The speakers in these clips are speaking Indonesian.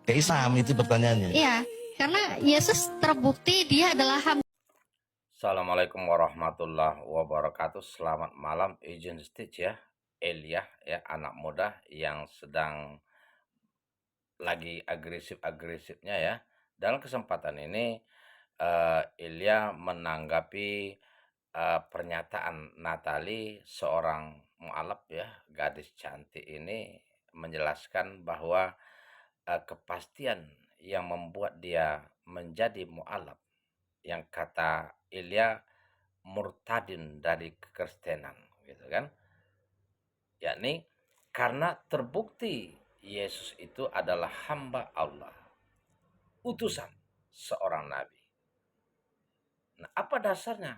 ke Islam? Itu pertanyaannya. Iya, karena Yesus terbukti dia adalah hamba. Assalamualaikum warahmatullahi wabarakatuh. Selamat malam, Agent Stitch ya, Elia ya, anak muda yang sedang lagi agresif-agresifnya ya. Dalam kesempatan ini Elia menanggapi pernyataan Natali, seorang mualaf ya, gadis cantik ini menjelaskan bahwa kepastian yang membuat dia menjadi mualaf, yang kata Ilya murtadin dari kekristenan gitu kan, yakni karena terbukti Yesus itu adalah hamba Allah, utusan seorang nabi. Nah, apa dasarnya?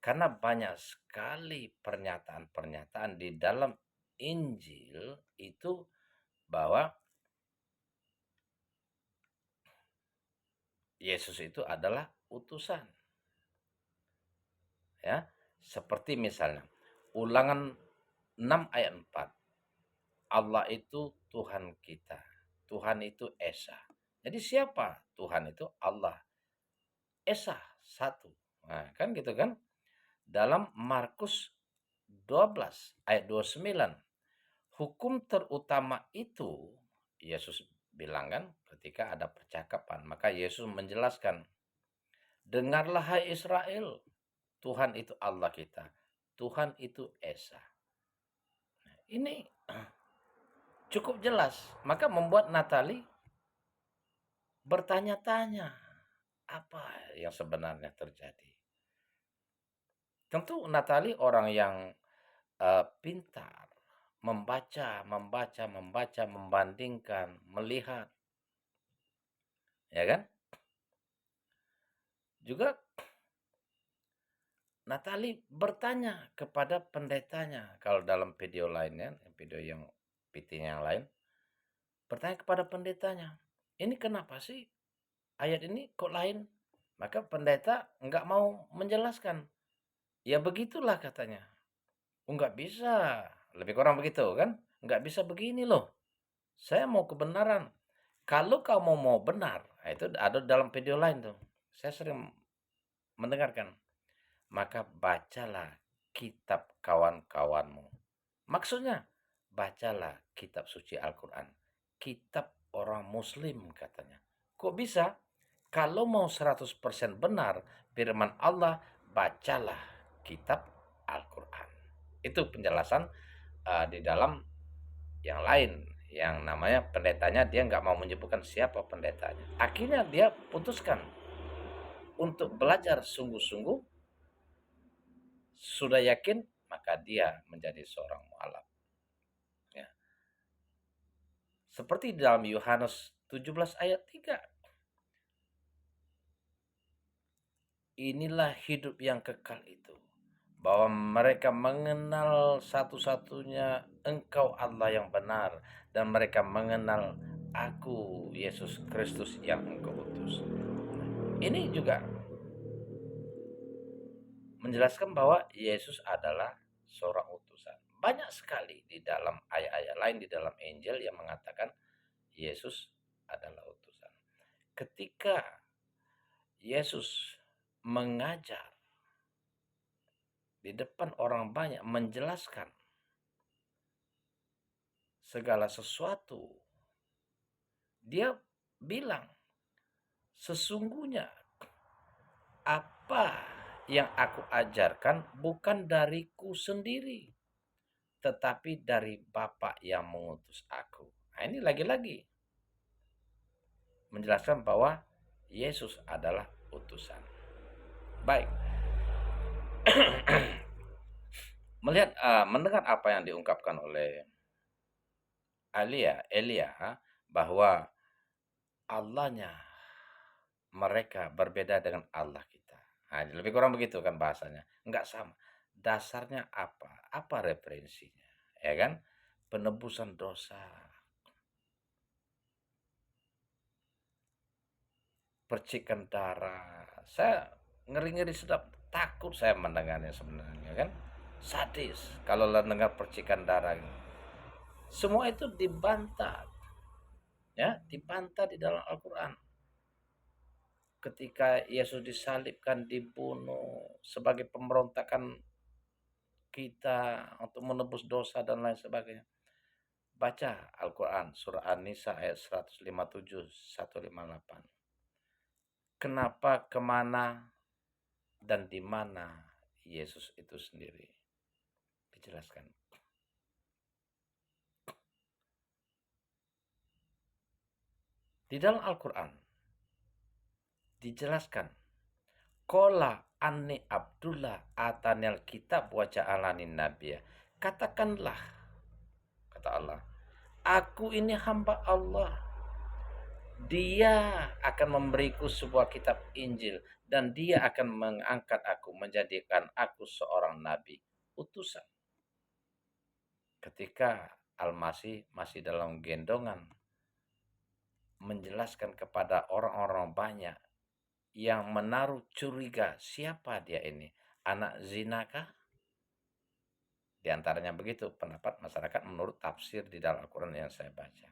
Karena banyak sekali pernyataan-pernyataan di dalam Injil itu bahwa Yesus itu adalah utusan. Ya, seperti misalnya Ulangan 6 ayat 4. Allah itu Tuhan kita. Tuhan itu Esa. Jadi siapa Tuhan itu? Allah. Esa satu. Nah, kan gitu kan? Dalam Markus 12 ayat 29. Hukum terutama itu Yesus bilang kan ketika ada percakapan. Maka Yesus menjelaskan. Dengarlah hai Israel. Tuhan itu Allah kita. Tuhan itu Esa. Ini cukup jelas. Maka membuat Natali bertanya-tanya apa yang sebenarnya terjadi. Tentu Natali orang yang pintar, membaca, membandingkan, melihat. Ya kan? Juga Natali bertanya kepada pendetanya. Kalau dalam video lainnya, video yang PT yang lain, bertanya kepada pendetanya, ini kenapa sih ayat ini kok lain? Maka pendeta nggak mau menjelaskan. Ya begitulah katanya. Nggak bisa. Lebih kurang begitu kan? Nggak bisa begini loh. Saya mau kebenaran. Kalau kamu mau benar, nah itu ada dalam video lain tuh. Saya sering mendengarkan. Maka bacalah kitab kawan-kawanmu. Maksudnya, bacalah kitab suci Al-Quran. Kitab orang muslim katanya. Kok bisa? Kalau mau 100% benar firman Allah, bacalah kitab Al-Quran. Itu penjelasan di dalam yang lain. Yang namanya pendetanya, dia nggak mau menyebutkan siapa pendetanya. Akhirnya dia putuskan untuk belajar sungguh-sungguh. Sudah yakin, maka dia menjadi seorang mualaf. Ya. Seperti di dalam Yohanes 17 ayat 3. Inilah hidup yang kekal itu, bahwa mereka mengenal satu-satunya Engkau Allah yang benar, dan mereka mengenal Aku, Yesus Kristus yang Engkau utus. Ini juga menjelaskan bahwa Yesus adalah seorang utusan. Banyak sekali di dalam ayat-ayat lain di dalam Injil yang mengatakan Yesus adalah utusan. Ketika Yesus mengajar di depan orang banyak, menjelaskan segala sesuatu, dia bilang, sesungguhnya apa yang aku ajarkan bukan dariku sendiri, tetapi dari Bapa yang mengutus aku. Nah, ini lagi-lagi menjelaskan bahwa Yesus adalah utusan. Baik. Mendengar apa yang diungkapkan oleh Elia bahwa Allahnya mereka berbeda dengan Allah kita. Nah, lebih kurang begitu kan bahasanya. Enggak sama. Dasarnya apa? Apa referensinya? Ya kan? Penebusan dosa. Percikan darah. Saya ngeri-ngeri sedap, takut saya mendengarnya sebenarnya kan. Sadis kalau mendengar percikan darah. Semua itu dibantah. Ya, dibantah di dalam Al-Quran. Ketika Yesus disalibkan, dibunuh sebagai pemberontakan kita untuk menebus dosa dan lain sebagainya. Baca Al-Quran surah An-Nisa ayat 157 158. Kenapa, kemana, dan di mana Yesus itu sendiri dijelaskan. Di dalam Al-Quran dijelaskan, Kola anni Abdullah atanil kitab wa ja'alani nabiyya. Katakanlah, kata Allah, aku ini hamba Allah. Dia akan memberiku sebuah kitab Injil dan dia akan mengangkat aku, menjadikan aku seorang nabi, utusan. Ketika Al-Masih masih dalam gendongan menjelaskan kepada orang-orang banyak yang menaruh curiga, siapa dia ini? Anak zinakah? Di antaranya begitu pendapat masyarakat menurut tafsir di dalam Al-Quran yang saya baca.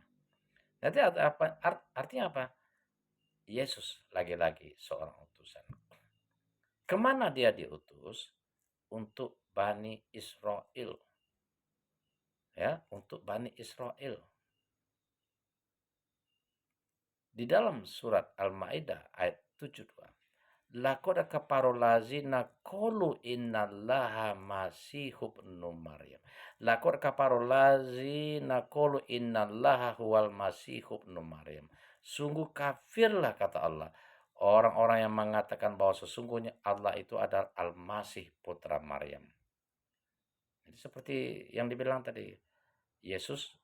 Nanti artinya apa? Yesus lagi-lagi seorang utusan. Kemana dia diutus? Untuk Bani Israel. Ya, untuk Bani Israel. Di dalam surat Al-Maidah ayat 72. Laqad kafara allazina qalu innallaha masihub ibnu Maryam. Laqad kafara allazina qalu innallaha huwal masihub ibnu Maryam. Sungguh kafirlah, kata Allah, orang-orang yang mengatakan bahwa sesungguhnya Allah itu adalah Al-Masih putra Maryam. Jadi seperti yang dibilang tadi, Yesus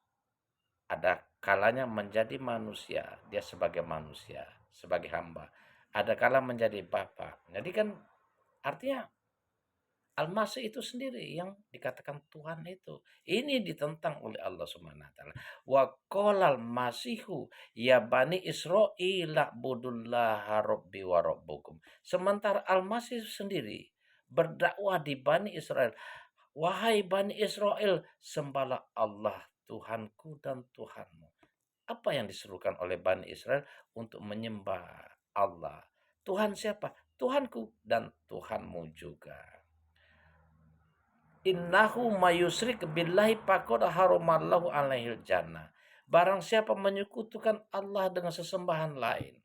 ada kalanya menjadi manusia, dia sebagai manusia, sebagai hamba. Ada kala menjadi bapa. Jadi kan artinya Al-Masih itu sendiri yang dikatakan Tuhan itu. Ini ditentang oleh Allah Subhanahu wa taala. Wa qalal masihu ya bani Israil budullaha rabbi wa rabbukum. Sementara Al-Masih sendiri berdakwah di Bani Israel. Wahai Bani Israel, sembahlah Allah Tuhanku dan Tuhanmu. Apa yang diserukan oleh Bani Israel? Untuk menyembah Allah. Tuhan siapa? Tuhanku dan Tuhanmu juga. Innahu mayusrik billahi faqad haramallahu alaihil jannah. Barang siapa menyekutukan Allah dengan sesembahan lain,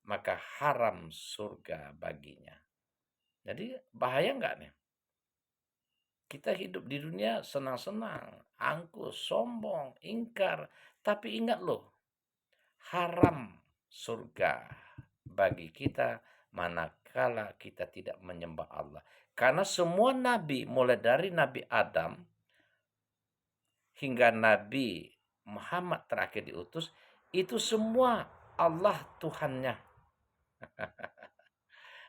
maka haram surga baginya. Jadi bahaya enggak nih? Kita hidup di dunia senang-senang, angkuh, sombong, ingkar. Tapi ingat loh, haram surga bagi kita manakala kita tidak menyembah Allah. Karena semua nabi, mulai dari Nabi Adam hingga Nabi Muhammad terakhir diutus, itu semua Allah Tuhannya.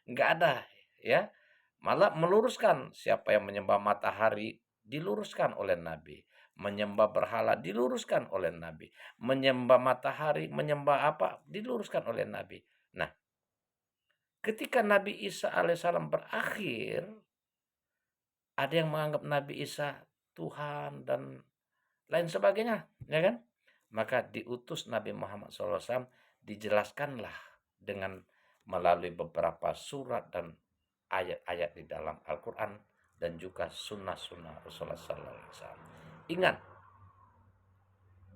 Enggak ada, ya. Malah meluruskan, siapa yang menyembah matahari diluruskan oleh Nabi. Menyembah berhala diluruskan oleh Nabi. Menyembah matahari, menyembah apa diluruskan oleh Nabi. Nah, ketika Nabi Isa alaihissalam berakhir, ada yang menganggap Nabi Isa Tuhan dan lain sebagainya, ya kan? Maka diutus Nabi Muhammad SAW, dijelaskanlah dengan melalui beberapa surat dan ayat-ayat di dalam Al-Quran dan juga sunnah-sunnah Rasulullah SAW. Ingat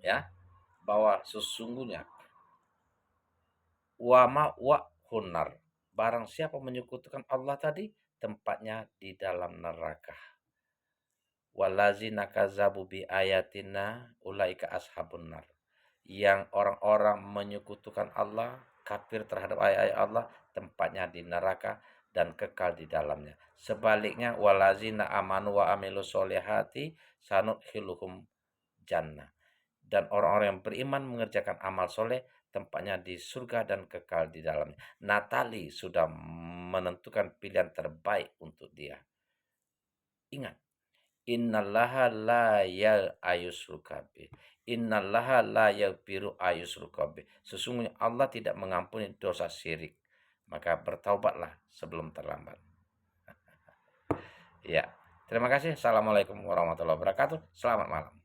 ya, bahwa sesungguhnya wama wa hunar, barang siapa menyekutukan Allah tadi, tempatnya di dalam neraka. Walazina kazabu bi ayatina ulaika ashabun nar. Yang orang-orang menyekutukan Allah, kafir terhadap ayat-ayat Allah, tempatnya di neraka dan kekal di dalamnya. Sebaliknya walazina amanu wa amilu solihati sanudkhiluhum jannah. Dan orang-orang yang beriman mengerjakan amal soleh, tempatnya di surga dan kekal di dalamnya. Natali sudah menentukan pilihan terbaik untuk dia. Ingat, innallaha la ya'ayusrukabe. Innallaha la yaghfiru ayusrukabe. Sesungguhnya Allah tidak mengampuni dosa syirik. Maka bertaubatlah sebelum terlambat. Ya. Terima kasih. Assalamualaikum warahmatullahi wabarakatuh. Selamat malam.